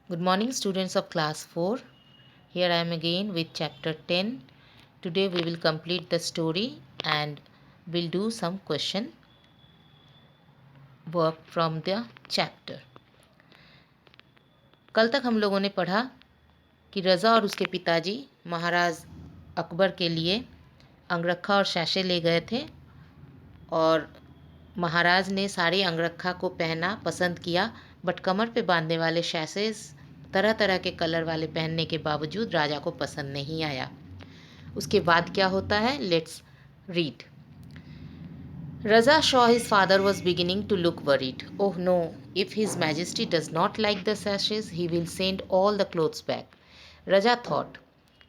Good morning, students of class 4. Here I am again with chapter 10. Today we will complete the story and we'll do some question work from the chapter. कल तक हम लोगों ने पढ़ा कि रज़ा और उसके पिताजी महाराज अकबर के लिए अंगरखा और शैशे ले गए थे और महाराज ने सारे अंगरखा को पहना, पसंद किया, बट कमर पे बांधने वाले शैसेस तरह तरह के कलर वाले पहनने के बावजूद राजा को पसंद नहीं आया। उसके बाद क्या होता है, let's read. Raza saw his father was beginning to look worried. Oh no, if His Majesty does not like the sashes, he will send all the clothes back. Raja thought.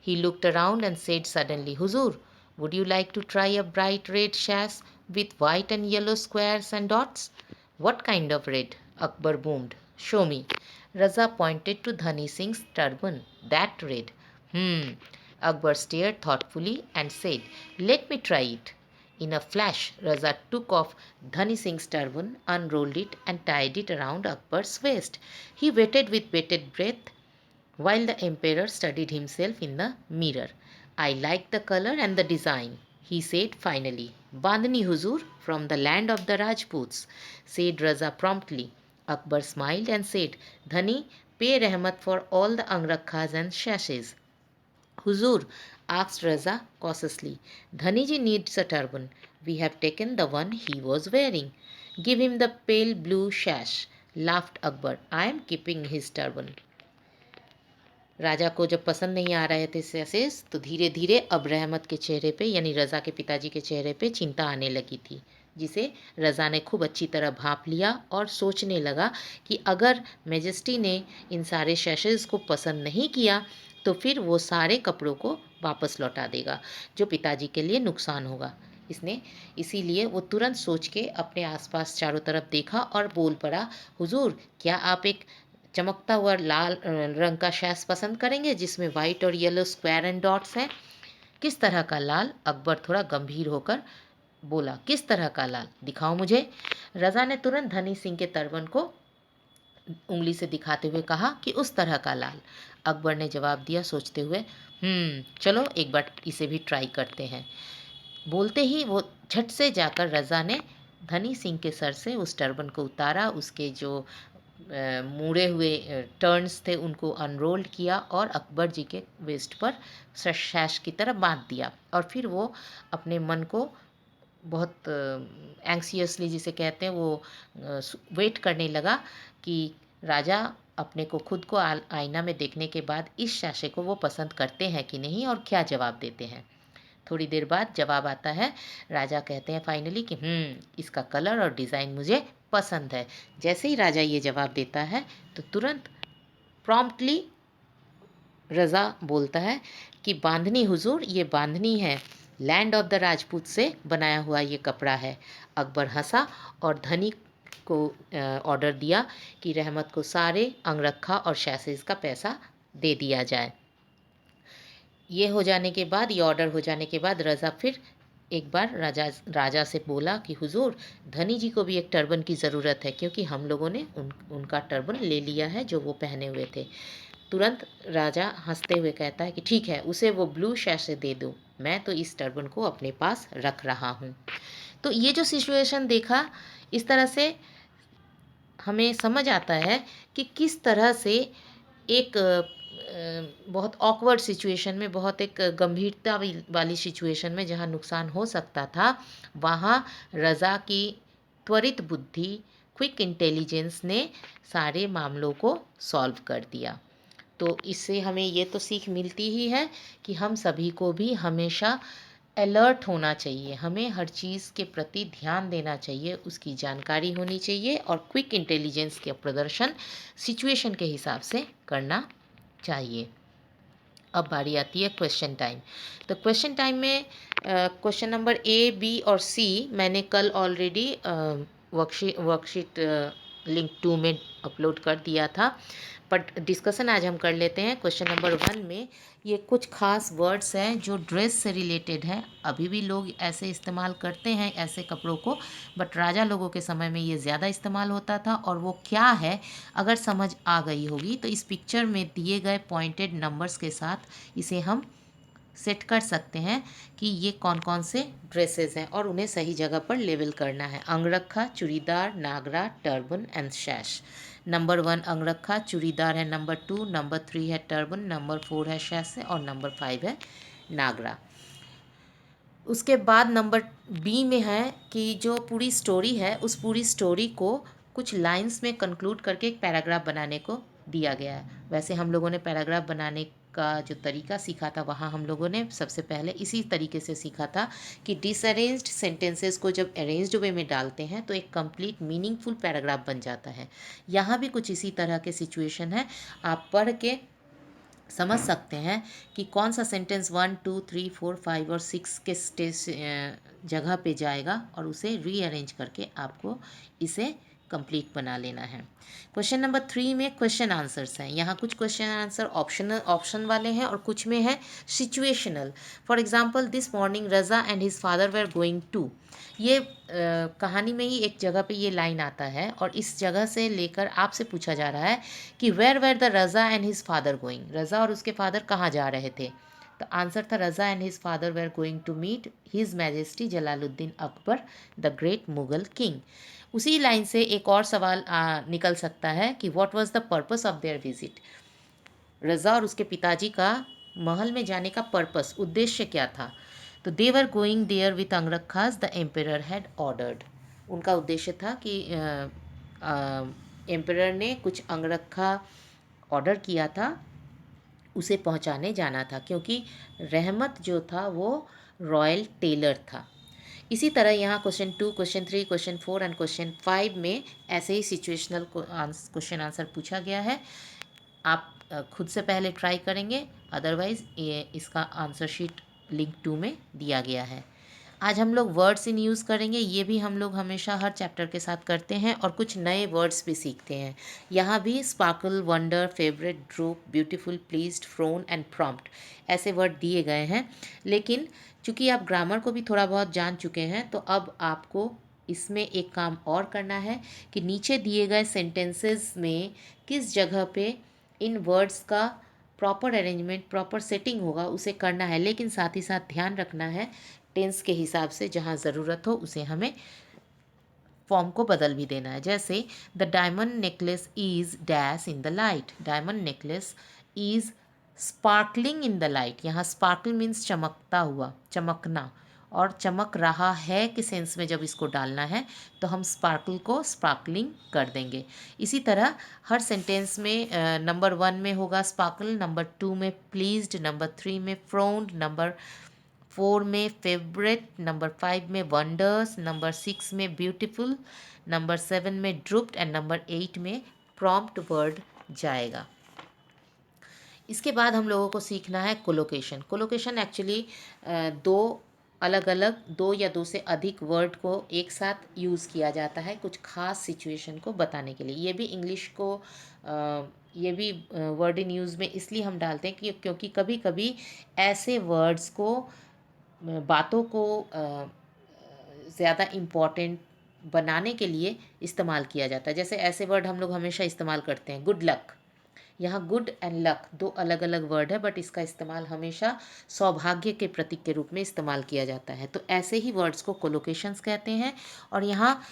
He looked around and said suddenly, Huzur, would you like to try a bright red sash with white and yellow squares and dots? What kind of red? Akbar boomed. Show me. Raza pointed to Dhani Singh's turban. That red. Akbar stared thoughtfully and said, Let me try it. In a flash, Raza took off Dhani Singh's turban, unrolled it, and tied it around Akbar's waist. He waited with bated breath while the emperor studied himself in the mirror. I like the color and the design, he said finally. Bandhani Huzur, from the land of the Rajputs, said Raza promptly. Akbar smiled and said, Dhani, pay Rahmat for all the angrakhas and sashes. Huzur, asked Raza cautiously, Dhaniji needs a turban. We have taken the one he was wearing. Give him the pale blue sash, laughed Akbar. I am keeping his turban. राजा को जब पसंद नहीं आ रहे थे सैसेस तो धीरे धीरे अब रहमत के चेहरे पे यानी रज़ा के पिताजी के चेहरे पे चिंता आने लगी थी, जिसे रज़ा ने खूब अच्छी तरह भांप लिया और सोचने लगा कि अगर मेजेस्टी ने इन सारे सैसेस को पसंद नहीं किया तो फिर वो सारे कपड़ों को वापस लौटा देगा, जो पिताजी के लिए नुकसान होगा। इसने इसीलिए वो तुरंत सोच के अपने आसपास चारों तरफ देखा और बोल पड़ा, हुजूर, क्या आप एक चमकता हुआ लाल रंग का शैस पसंद करेंगे जिसमें वाइट और येलो स्क्वायर एंड डॉट्स हैं? किस तरह का लाल? अकबर थोड़ा गंभीर होकर बोला। किस तरह का लाल? दिखाओ मुझे। रज़ा ने तुरंत धनी सिंह के तरबन को उंगली से दिखाते हुए कहा कि उस तरह का लाल। अकबर ने जवाब दिया सोचते हुए, चलो एक बार इसे भी ट्राई करते हैं। बोलते ही वो झट से जाकर रज़ा ने धनी सिंह के सर से उस टर्बन को उतारा, उसके जो मुड़े हुए टर्न्स थे उनको अनरोल्ड किया और अकबर जी के वेस्ट पर शैश की तरह बांध दिया और फिर वो अपने मन को बहुत एंक्सियसली जिसे कहते हैं वो वेट करने लगा कि राजा अपने को खुद को आईना में देखने के बाद इस शाशे को वो पसंद करते हैं कि नहीं और क्या जवाब देते हैं। थोड़ी देर बाद जवाब आता है। राजा कहते हैं फाइनली कि इसका कलर और डिज़ाइन मुझे पसंद है। जैसे ही राजा ये जवाब देता है तो तुरंत प्रॉम्प्टली रज़ा बोलता है कि बांधनी हुजूर, ये बांधनी है, लैंड ऑफ द राजपूत से बनाया हुआ ये कपड़ा है। अकबर हंसा और धनी को ऑर्डर दिया कि रहमत को सारे अंगरखा और शैसेस का पैसा दे दिया जाए। ये हो जाने के बाद, ये ऑर्डर हो जाने के बाद रज़ा फिर एक बार राजा से बोला कि हुजूर, धनी जी को भी एक टर्बन की ज़रूरत है क्योंकि हम लोगों ने उनका टर्बन ले लिया है जो वो पहने हुए थे। तुरंत राजा हंसते हुए कहता है कि ठीक है, उसे वो ब्लू शैशे दे दो, मैं तो इस टर्बन को अपने पास रख रहा हूँ। तो ये जो सिचुएशन देखा, इस तरह से हमें समझ आता है कि किस तरह से एक बहुत ऑकवर्ड सिचुएशन में, बहुत एक गंभीरता वाली सिचुएशन में जहाँ नुकसान हो सकता था, वहाँ रज़ा की त्वरित बुद्धि, क्विक इंटेलिजेंस ने सारे मामलों को सॉल्व कर दिया। तो इससे हमें ये तो सीख मिलती ही है कि हम सभी को भी हमेशा अलर्ट होना चाहिए, हमें हर चीज़ के प्रति ध्यान देना चाहिए, उसकी जानकारी होनी चाहिए और क्विक इंटेलिजेंस के प्रदर्शन सिचुएशन के हिसाब से करना चाहिए। अब बारी आती है क्वेश्चन टाइम। तो क्वेश्चन टाइम में क्वेश्चन नंबर ए, बी और सी मैंने कल ऑलरेडी वर्कशीट लिंक 2 में अपलोड कर दिया था। बट डिस्कशन आज हम कर लेते हैं क्वेश्चन नंबर 1 में। ये कुछ खास वर्ड्स हैं जो ड्रेस से रिलेटेड है। अभी भी लोग ऐसे इस्तेमाल करते हैं ऐसे कपड़ों को, बट राजा लोगों के समय में ये ज़्यादा इस्तेमाल होता था। और वो क्या है, अगर समझ आ गई होगी तो इस पिक्चर में दिए गए पॉइंटेड नंबर्स के साथ इसे हम सेट कर सकते हैं कि ये कौन कौन से ड्रेसेस हैं और उन्हें सही जगह पर लेबल करना है। अंगरखा, चूड़ीदार, नागरा, टर्बन एंड शैश। नंबर 1 अंगरखा, चूड़ीदार है नंबर 2, नंबर 3 है टर्बन, नंबर 4 है शैश और नंबर 5 है नागरा। उसके बाद नंबर बी में है कि जो पूरी स्टोरी है उस पूरी स्टोरी को कुछ लाइंस में कंक्लूड करके एक पैराग्राफ बनाने को दिया गया है। वैसे हम लोगों ने पैराग्राफ बनाने का जो तरीका सीखा था वहाँ हम लोगों ने सबसे पहले इसी तरीके से सीखा था कि डिसअरेंज्ड सेंटेंसेस को जब अरेंज्ड वे में डालते हैं तो एक कंप्लीट मीनिंगफुल पैराग्राफ बन जाता है। यहाँ भी कुछ इसी तरह के सिचुएशन है। आप पढ़ के समझ सकते हैं कि कौन सा सेंटेंस 1, 2, 3, 4, 5 और 6 के स्टेज जगह पे जाएगा और उसे रीअरेंज करके आपको इसे कंप्लीट बना लेना है। क्वेश्चन नंबर 3 में क्वेश्चन आंसर्स हैं। यहाँ कुछ क्वेश्चन आंसर ऑप्शन वाले हैं और कुछ में है situational. For example, this morning Raza and his father were going to. ये कहानी में ही एक जगह पे ये लाइन आता है और इस जगह से लेकर आपसे पूछा जा रहा है कि where were the Raza and his father going. Raza और उसके फादर कहाँ जा रहे थे? तो आंसर था Raza and his father were going to meet his majesty Jalaluddin Akbar the great Mughal king. उसी लाइन से एक और सवाल निकल सकता है कि what was the purpose of their visit. Raza और उसके पिताजी का महल में जाने का पर्पस, उद्देश्य क्या था? तो they were going there with angarkhas the emperor had ordered. उनका उद्देश्य था कि एम्परर ने कुछ अंगरखा ऑर्डर किया था, उसे पहुंचाने जाना था, क्योंकि रहमत जो था वो रॉयल टेलर था। इसी तरह यहाँ question 2, question 3, question 4 and question 5 में ऐसे ही सिचुएशनल क्वेश्चन आंसर पूछा गया है। आप खुद से पहले ट्राई करेंगे, अदरवाइज़ ये इसका आंसर शीट लिंक 2 में दिया गया है। आज हम लोग वर्ड्स इन यूज़ करेंगे। ये भी हम लोग हमेशा हर चैप्टर के साथ करते हैं और कुछ नए वर्ड्स भी सीखते हैं। यहाँ भी sparkle, wonder, favourite, drupe, beautiful, pleased, prone and prompt ऐसे वर्ड दिए गए हैं। लेकिन चूंकि आप ग्रामर को भी थोड़ा बहुत जान चुके हैं तो अब आपको इसमें एक काम और करना है कि नीचे दिए गए सेंटेंसेस में किस जगह पे इन वर्ड्स का प्रॉपर अरेंजमेंट, प्रॉपर सेटिंग होगा उसे करना है। लेकिन साथ ही साथ ध्यान रखना है टेंस के हिसाब से जहाँ ज़रूरत हो उसे हमें फॉर्म को बदल भी देना है। जैसे the diamond necklace is dash in the light. Diamond necklace is sparkling in the light. यहाँ स्पार्कल मीन्स चमकता हुआ, चमकना, और चमक रहा है के सेंस में जब इसको डालना है तो हम स्पार्कल को स्पार्कलिंग कर देंगे। इसी तरह हर सेंटेंस में नंबर 1 में होगा स्पार्कल, नंबर 2 में प्लीज्ड, नंबर 3 में फ्रोन्ड, नंबर 4 में फेवरेट, नंबर 5 में वंडर्स, नंबर 6 में ब्यूटीफुल, नंबर 7 में ड्रूप्ड एंड नंबर 8 में प्रॉम्प्ट वर्ड जाएगा। इसके बाद हम लोगों को सीखना है कोलोकेशन। कोलोकेशन एक्चुअली दो अलग अलग, दो या दो से अधिक वर्ड को एक साथ यूज़ किया जाता है कुछ खास सिचुएशन को बताने के लिए। ये भी इंग्लिश को ये भी वर्ड इन यूज़ में इसलिए हम डालते हैं कि क्योंकि कभी कभी ऐसे वर्ड्स को, बातों को ज़्यादा इम्पॉर्टेंट बनाने के लिए इस्तेमाल किया जाता है। जैसे ऐसे वर्ड हम लोग हमेशा इस्तेमाल करते हैं, गुड लक। यहाँ गुड एंड लक दो अलग अलग वर्ड है, बट इसका इस्तेमाल हमेशा सौभाग्य के प्रतीक के रूप में इस्तेमाल किया जाता है। तो ऐसे ही वर्ड्स को कोलोकेशंस कहते हैं। और यहाँ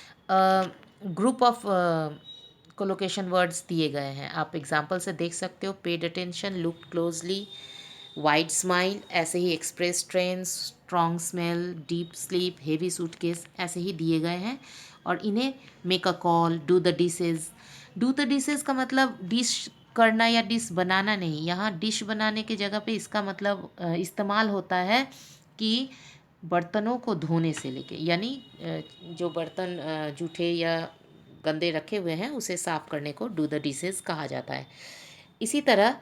ग्रुप ऑफ कोलोकेशन वर्ड्स दिए गए हैं, आप एग्जाम्पल से देख सकते हो। Paid attention, look closely, wide smile, ऐसे ही express train, strong smell, deep sleep, heavy suitcase ऐसे ही दिए गए हैं। और इन्हें make a call, do the dishes. Do the dishes का मतलब डिश करना या डिश बनाना नहीं। यहाँ डिश बनाने के जगह पे इसका मतलब इस्तेमाल होता है कि बर्तनों को धोने से लेके, यानी जो बर्तन जूठे या गंदे रखे हुए हैं उसे साफ़ करने को डू द डिशेज कहा जाता है। इसी तरह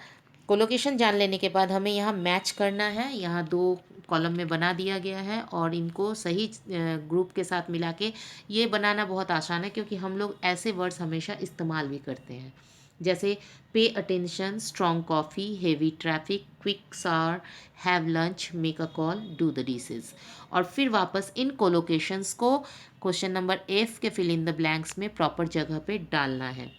कोलोकेशन जान लेने के बाद हमें यहाँ मैच करना है। यहाँ 2 कॉलम में बना दिया गया है और इनको सही ग्रुप के साथ मिला के, ये बनाना बहुत आसान है क्योंकि हम लोग ऐसे वर्ड्स हमेशा इस्तेमाल भी करते हैं, जैसे pay attention, strong coffee, heavy traffic, quick shower, have lunch, make a call, do the dishes. और फिर वापस इन कोलोकेशंस को क्वेश्चन नंबर एफ के फिल इन द ब्लैंक्स में प्रॉपर जगह पे डालना है।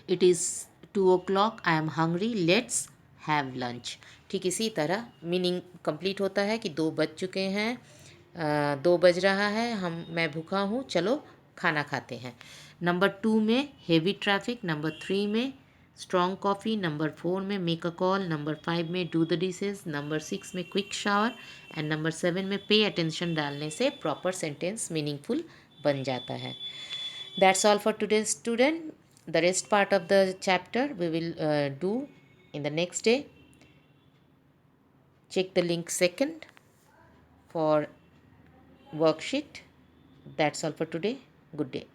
It is 2 o'clock, I am hungry, let's have lunch. ठीक इसी तरह मीनिंग कंप्लीट होता है कि 2 बज चुके हैं, 2 बज रहा है, मैं भूखा हूँ, चलो खाना खाते हैं। नंबर 2 में हेवी ट्रैफिक, नंबर 3 में स्ट्रॉन्ग कॉफ़ी, नंबर 4 में मेक अ कॉल, नंबर 5 में डू द डिशेज, नंबर 6 में क्विक शावर एंड नंबर 7 में पे अटेंशन डालने से प्रॉपर सेंटेंस मीनिंगफुल बन जाता है। That's all for today, student. The rest part of the chapter we will do in the next day. Check the link second for worksheet. That's all for today. Good day.